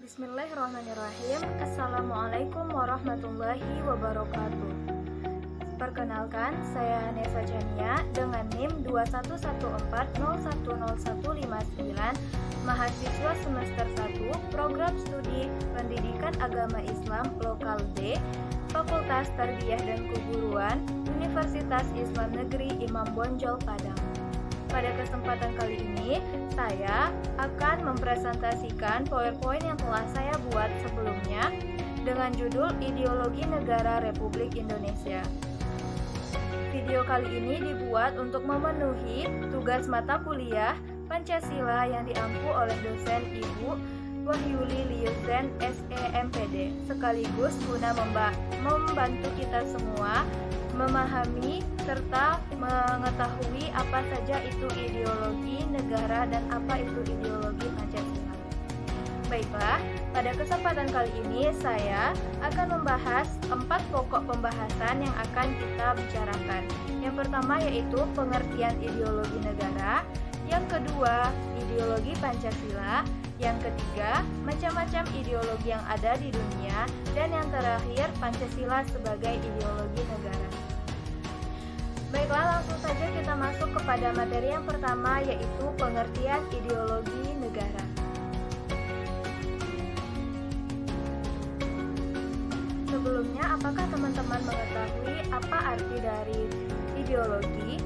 Bismillahirrahmanirrahim. Assalamualaikum warahmatullahi wabarakatuh. Perkenalkan, saya Nesa Jania dengan NIM 2114010159, mahasiswa semester 1, Program Studi Pendidikan Agama Islam Lokal D, Fakultas Tarbiyah dan Keguruan, Universitas Islam Negeri Imam Bonjol Padang. Pada kesempatan kali ini, saya akan mempresentasikan PowerPoint yang telah saya buat sebelumnya dengan judul Ideologi Negara Republik Indonesia. Video kali ini dibuat untuk memenuhi tugas mata kuliah Pancasila yang diampu oleh dosen Ibu Wahyuli Liuzen SEMPD, sekaligus guna membantu kita semua memahami serta mengetahui apa saja itu ideologi negara dan apa itu ideologi Pancasila. Baiklah, pada kesempatan kali ini saya akan membahas 4 pokok pembahasan yang akan kita bicarakan. Yang pertama yaitu pengertian ideologi negara, yang kedua ideologi Pancasila, yang ketiga macam-macam ideologi yang ada di dunia, dan yang terakhir Pancasila sebagai ideologi negara. Baiklah, langsung saja kita masuk kepada materi yang pertama yaitu pengertian ideologi negara. Sebelumnya, apakah teman-teman mengetahui apa arti dari ideologi?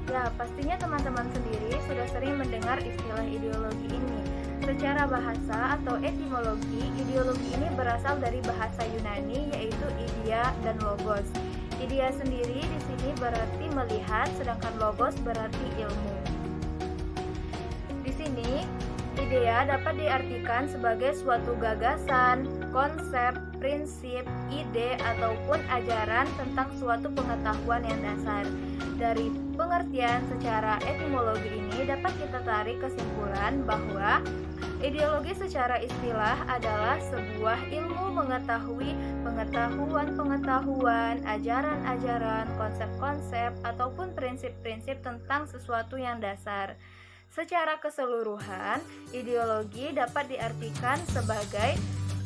Ya, pastinya teman-teman sendiri sudah sering mendengar istilah ideologi ini. Secara bahasa atau etimologi, ideologi ini berasal dari bahasa Yunani yaitu idea dan logos. Idea sendiri di sini berarti melihat, sedangkan logos berarti ilmu. Di sini, idea dapat diartikan sebagai suatu gagasan, konsep, prinsip, ide, ataupun ajaran tentang suatu pengetahuan yang dasar. Dari pengertian secara etimologi ini dapat kita tarik kesimpulan bahwa ideologi secara istilah adalah sebuah ilmu mengetahui pengetahuan, ajaran-ajaran, konsep-konsep, ataupun prinsip-prinsip tentang sesuatu yang dasar. Secara keseluruhan, ideologi dapat diartikan sebagai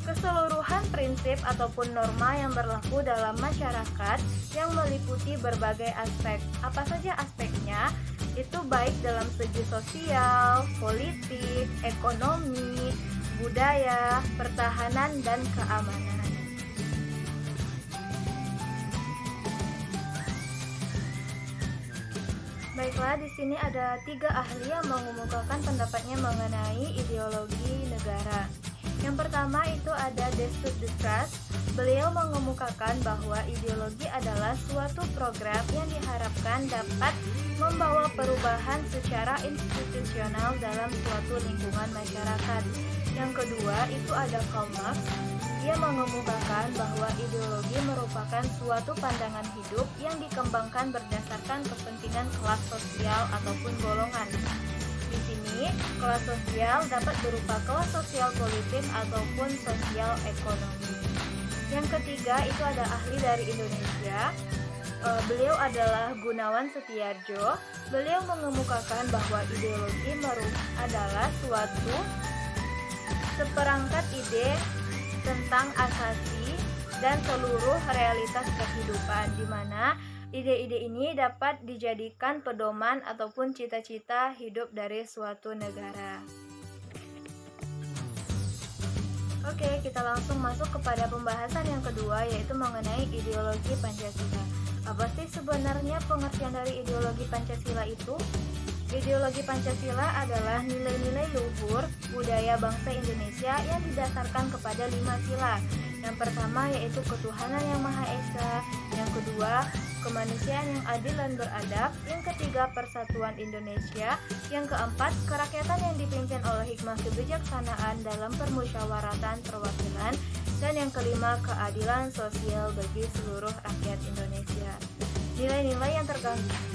keseluruhan prinsip ataupun norma yang berlaku dalam masyarakat yang meliputi berbagai aspek. Apa saja aspeknya? Itu baik dalam segi sosial, politik, ekonomi, budaya, pertahanan, dan keamanan. Baiklah, di sini ada 3 ahli yang mengemukakan pendapatnya mengenai ideologi negara. Yang pertama itu ada Destud Ducras. Beliau mengemukakan bahwa ideologi adalah suatu program yang diharapkan dapat membawa perubahan secara institusional dalam suatu lingkungan masyarakat. Yang kedua itu ada Karl Marx. Dia mengemukakan bahwa ideologi merupakan suatu pandangan hidup yang dikembangkan berdasarkan kepentingan kelas sosial ataupun golongan. Di sini, kelas sosial dapat berupa kelas sosial politik ataupun sosial ekonomi. Yang ketiga itu ada ahli dari Indonesia. Beliau adalah Gunawan Setiarjo. Beliau mengemukakan bahwa ideologi adalah suatu seperangkat ide tentang asasi dan seluruh realitas kehidupan, di mana ide-ide ini dapat dijadikan pedoman ataupun cita-cita hidup dari suatu negara. Oke, kita langsung masuk kepada pembahasan yang kedua yaitu mengenai ideologi Pancasila. Apa sih sebenarnya pengertian dari ideologi Pancasila itu? Ideologi Pancasila adalah nilai-nilai luhur budaya bangsa Indonesia yang didasarkan kepada 5 sila. Yang pertama yaitu ketuhanan yang Maha Esa, yang kedua kemanusiaan yang adil dan beradab, yang ketiga persatuan Indonesia, yang keempat kerakyatan yang dipimpin oleh hikmah kebijaksanaan dalam permusyawaratan perwakilan, dan yang kelima keadilan sosial bagi seluruh rakyat Indonesia. Nilai-nilai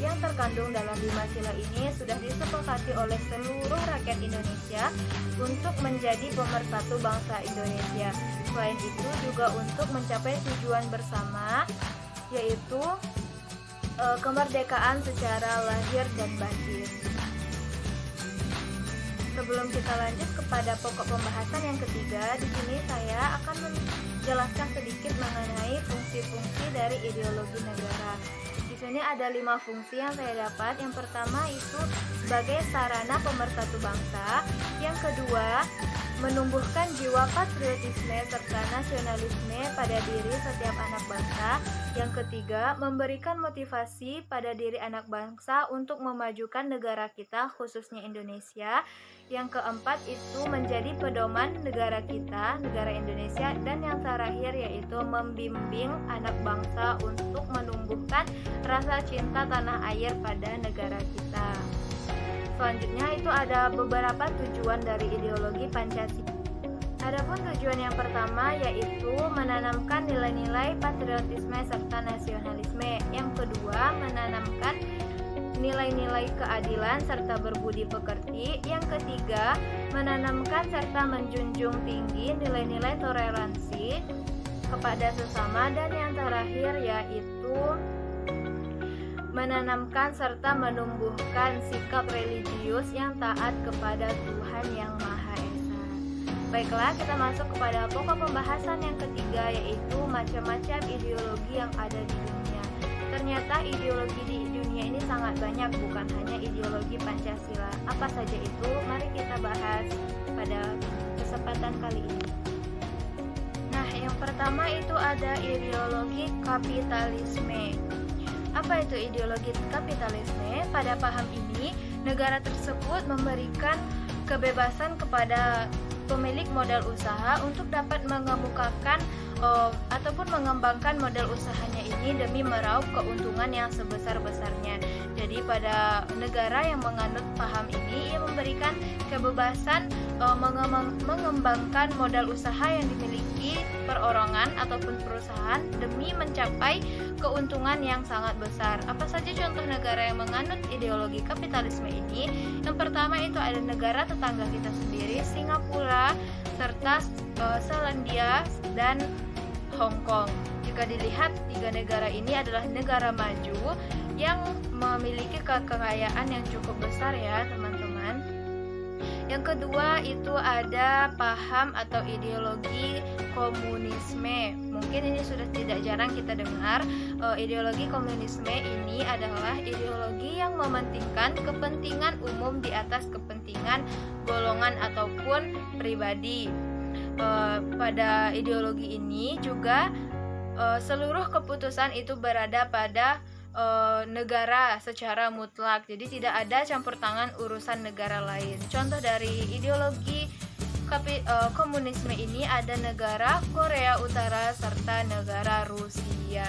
yang terkandung dalam 5 sila ini sudah disepakati oleh seluruh rakyat Indonesia untuk menjadi pemersatu bangsa Indonesia. Selain itu juga untuk mencapai tujuan bersama, yaitu kemerdekaan secara lahir dan batin. Sebelum kita lanjut kepada pokok pembahasan yang ketiga, di sini saya akan menjelaskan sedikit mengenai fungsi-fungsi dari ideologi negara. Di sini ada 5 fungsi yang saya dapat. Yang pertama itu sebagai sarana pemersatu bangsa. Yang kedua, menumbuhkan jiwa patriotisme serta nasionalisme pada diri setiap anak bangsa. Yang ketiga, memberikan motivasi pada diri anak bangsa untuk memajukan negara kita, khususnya Indonesia. Yang keempat itu menjadi pedoman negara kita, negara Indonesia. Dan yang terakhir yaitu membimbing anak bangsa untuk menumbuhkan rasa cinta tanah air pada negara kita. Selanjutnya itu ada beberapa tujuan dari ideologi Pancasila. Adapun tujuan yang pertama yaitu menanamkan nilai-nilai patriotisme serta nasionalisme. Yang kedua, menanamkan nilai-nilai keadilan serta berbudi pekerti. Yang ketiga, menanamkan serta menjunjung tinggi nilai-nilai toleransi kepada sesama. Dan yang terakhir yaitu menanamkan serta menumbuhkan sikap religius yang taat kepada Tuhan Yang Maha Esa. Baiklah, kita masuk kepada pokok pembahasan yang ketiga, yaitu macam-macam ideologi yang ada di dunia. Ternyata ideologi di dunia ini sangat banyak, bukan hanya ideologi Pancasila. Apa saja itu? Mari kita bahas pada kesempatan kali ini. Nah, yang pertama itu ada ideologi kapitalisme. Apa itu ideologi kapitalisme? Pada paham ini, negara tersebut memberikan kebebasan kepada pemilik modal usaha untuk dapat mengemukakan ataupun mengembangkan modal usahanya ini demi meraup keuntungan yang sebesar-besarnya. Jadi pada negara yang menganut paham ini, ia memberikan kebebasan mengembangkan modal usaha yang dimiliki perorangan ataupun perusahaan demi mencapai keuntungan yang sangat besar. Apa saja contoh negara yang menganut ideologi kapitalisme ini? Yang pertama itu ada negara tetangga kita sendiri, Singapura, serta Selandia dan Hong Kong. Jika dilihat, 3 negara ini adalah negara maju yang memiliki kekayaan yang cukup besar ya teman-teman. Yang kedua itu ada paham atau ideologi komunisme. Mungkin ini sudah tidak jarang kita dengar. Ideologi komunisme ini adalah ideologi yang mementingkan kepentingan umum di atas kepentingan golongan ataupun pribadi. Pada ideologi ini juga seluruh keputusan itu berada pada negara secara mutlak, jadi tidak ada campur tangan urusan negara lain. Contoh dari ideologi komunisme ini ada negara Korea Utara serta negara Rusia.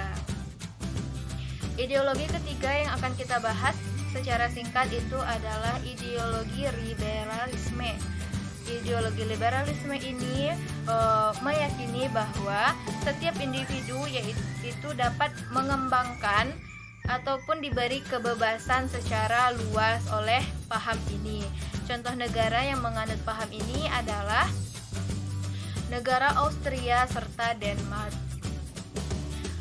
Ideologi ketiga yang akan kita bahas secara singkat itu adalah ideologi liberalisme. Ideologi liberalisme ini meyakini bahwa setiap individu yaitu dapat mengembangkan ataupun diberi kebebasan secara luas oleh paham ini. Contoh negara yang menganut paham ini adalah negara Austria serta Denmark.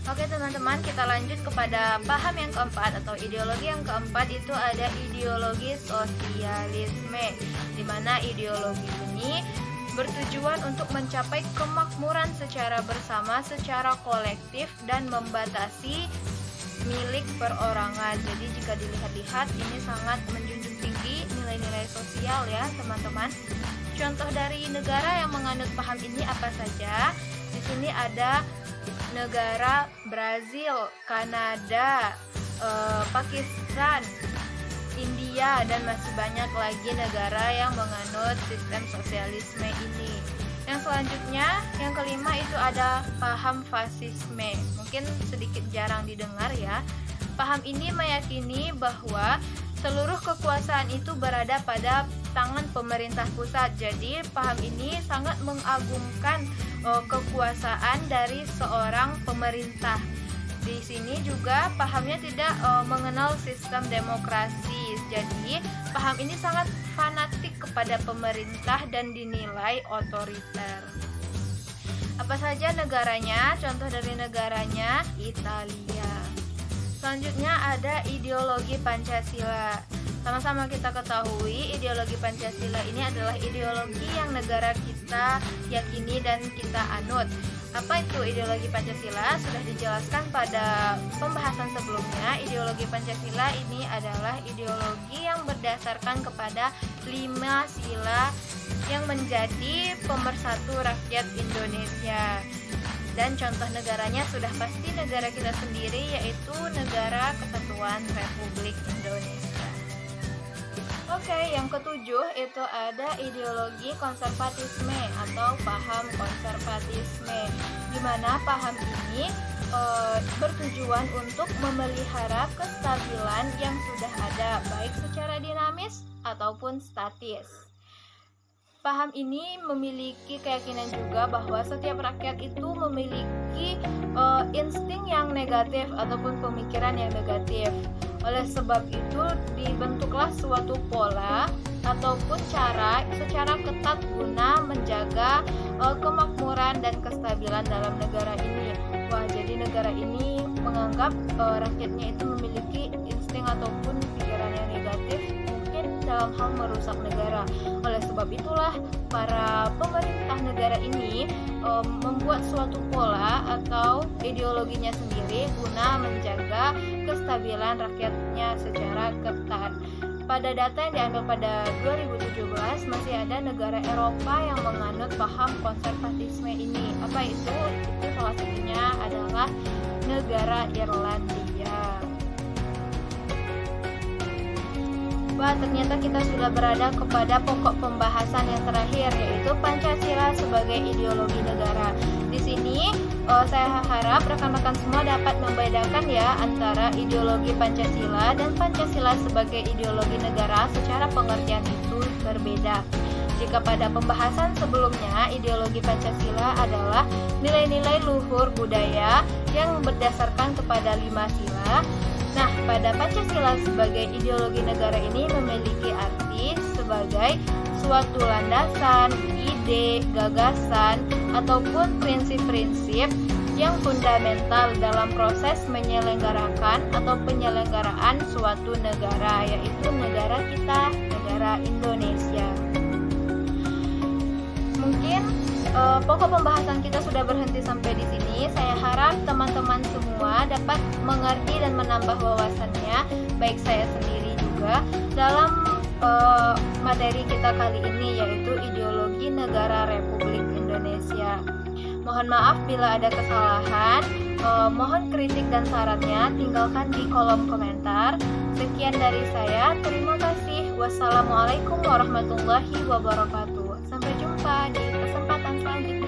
Oke teman-teman, kita lanjut kepada paham yang keempat atau ideologi yang keempat, itu ada ideologi sosialisme, di mana ideologi ini bertujuan untuk mencapai kemakmuran secara bersama, secara kolektif, dan membatasi milik perorangan. Jadi jika dilihat-lihat, ini sangat menjunjung tinggi nilai-nilai sosial ya teman-teman. Contoh dari negara yang menganut paham ini apa saja? Di sini ada negara Brazil, Kanada, Pakistan, India, dan masih banyak lagi negara yang menganut sistem sosialisme ini. Yang selanjutnya, yang kelima itu ada paham fasisme. Mungkin sedikit jarang didengar ya. Paham ini meyakini bahwa seluruh kekuasaan itu berada pada tangan pemerintah pusat. Jadi paham ini sangat mengagungkan kekuasaan dari seorang pemerintah. Di sini juga pahamnya tidak mengenal sistem demokrasi. Jadi paham ini sangat fanatik kepada pemerintah dan dinilai otoriter. Apa saja negaranya? Contoh dari negaranya Italia. Selanjutnya ada ideologi Pancasila. Sama-sama kita ketahui ideologi Pancasila ini adalah ideologi yang negara kita yakini dan kita anut. Apa itu ideologi Pancasila? Sudah dijelaskan pada pembahasan sebelumnya. Ideologi Pancasila ini adalah ideologi yang berdasarkan kepada 5 sila yang menjadi pemersatu rakyat Indonesia. Dan contoh negaranya sudah pasti negara kita sendiri, yaitu Negara Kesatuan Republik Indonesia. Oke, yang ketujuh itu ada ideologi konservatisme atau paham konservatisme, di mana paham ini bertujuan untuk memelihara kestabilan yang sudah ada, baik secara dinamis ataupun statis. Paham ini memiliki keyakinan juga bahwa setiap rakyat itu memiliki insting yang negatif ataupun pemikiran yang negatif. Oleh sebab itu dibentuklah suatu pola ataupun cara secara ketat guna menjaga kemakmuran dan kestabilan dalam negara ini. Wah, jadi negara ini menganggap rakyatnya itu memiliki insting ataupun pikiran yang negatif, mungkin dalam hal merusak negara. Oleh sebab itulah para pemerintah negara ini membuat suatu pola atau ideologinya sendiri guna menjaga kestabilan rakyatnya secara ketat. Pada data yang diambil pada 2017 masih ada negara Eropa yang menganut paham konservatisme ini. Apa itu? Itu salah satunya adalah negara Irlandia. Wah, ternyata kita sudah berada kepada pokok pembahasan yang terakhir, yaitu Pancasila sebagai ideologi negara. Di sini saya harap rekan-rekan semua dapat membedakan ya antara ideologi Pancasila dan Pancasila sebagai ideologi negara secara pengertian itu berbeda. Jika pada pembahasan sebelumnya ideologi Pancasila adalah nilai-nilai luhur budaya yang berdasarkan kepada 5 sila. Nah, pada Pancasila sebagai ideologi negara ini memiliki arti sebagai suatu landasan, ide, gagasan, ataupun prinsip-prinsip yang fundamental dalam proses menyelenggarakan atau penyelenggaraan suatu negara, yaitu negara kita, negara Indonesia. Mungkin pokok pembahasan kita sudah berhenti sampai di sini. Saya harap teman-teman semua dapat mengerti dan menambah wawasannya, baik saya sendiri juga, dalam materi kita kali ini, yaitu ideologi Negara Republik Indonesia. Mohon maaf bila ada kesalahan. Mohon kritik dan sarannya tinggalkan di kolom komentar. Sekian dari saya. Terima kasih. Wassalamualaikum warahmatullahi wabarakatuh. Sampai jumpa di kesempatan selanjutnya.